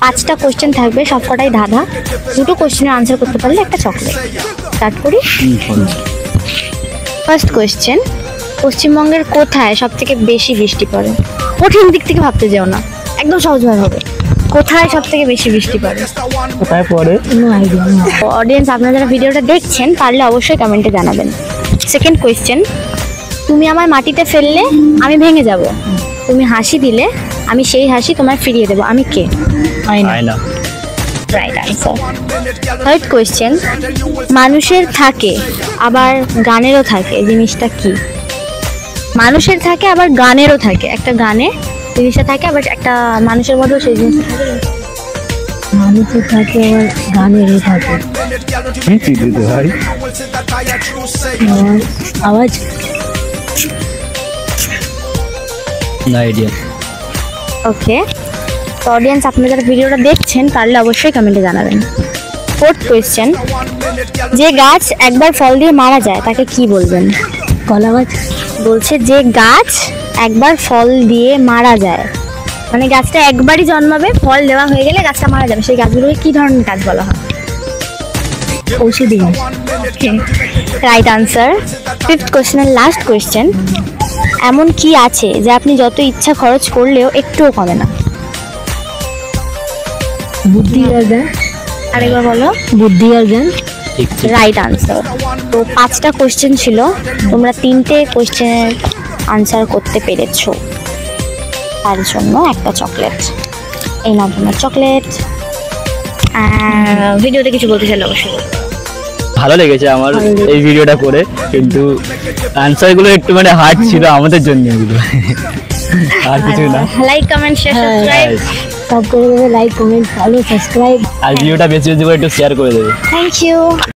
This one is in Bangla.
5টা কোশ্চেন থাকবে, সবকটাই ধাঁধা। 2টো কোশ্চেনের আনসার করতে পারলে একটা চকলেট। স্টার্ট করি। ফার্স্ট কোশ্চেন, পশ্চিমবঙ্গের কোথায় সব থেকে বেশি বৃষ্টি পড়ে? কঠিন দিক থেকে ভাবতে যেও না, একদম সহজভাবে হবে। কোথায় সব থেকে বেশি বৃষ্টি পড়ে? কোথায় পড়ে? অডিয়েন্স, আপনারা যারা ভিডিওটা দেখছেন পারলে অবশ্যই কমেন্টে জানাবেন। সেকেন্ড কোয়েশ্চেন, তুমি আমার মাটিতে ফেললে আমি ভেঙে যাব, তুমি হাসি দিলে আমি সেই হাসি তোমায় ফিরিয়ে দেবো, আমি কে? আয়না। Right answer. থার্ড কোয়েশ্চেন, মানুষের থাকে আবার গানেরও থাকে, জিনিসটা কি? মানুষের থাকে আবার গানেরও থাকে, একটা গানে জিনিসটা থাকে, আবার একটা মানুষের মধ্যেও সেই জিনিসটা থাকে। মানুষের থাকে আবার গানেরও থাকে। কি দিতে ভাই? আওয়াজ। না আইডিয়া। ওকে, তো অডিয়েন্স, আপনারা যারা ভিডিওটা দেখছেন পারলে অবশ্যই কমেন্টে জানাবেন। ফোর্থ কোয়েশ্চেন, যে গাছ একবার ফল দিয়ে মারা যায় তাকে কি বলবেন? কলা গাছ। বলছে যে গাছ একবার ফল দিয়ে মারা যায়, মানে গাছটা একবারই জন্মাবে, ফল দেওয়া হয়ে গেলে গাছটা মারা যাবে, সেই গাছগুলোকে কি ধরনের গাছ বলা হয়? ঔষধি গাছ। Right answer. ফিফথ কোয়েশ্চেনের লাস্ট কোয়েশ্চেন, এমন কি আছে যে আপনি যত ইচ্ছা খরচ করলেও একটুও কমে না? বুদ্ধি আর জ্ঞান। আরেকবার বলো। বুদ্ধি আর জ্ঞান। ঠিক ঠিক। Right answer. তো 5টা কোয়েশ্চেন ছিল, তোমরা 3টে কোয়েশ্চেনের আনসার করতে পেরেছো, তার জন্য একটা চকলেট। এই নাও তোমার চকলেট। ভিডিওতে কিছু বলতে চাইলে অবশ্যই বলো। ভালো লেগেছে আমার এই ভিডিওটা করে, কিন্তু আনসারগুলো একটু মানে হার্ড ছিল আমাদের জন্য এগুলো, আর কিছু না। লাইক, কমেন্ট, শেয়ার, সাবস্ক্রাইব সব করে দেবে, লাইক, কমেন্ট, ফলো, সাবস্ক্রাইব। আর ভিডিওটা বেশি বেশি করে একটু শেয়ার করে দেবে। Thank you.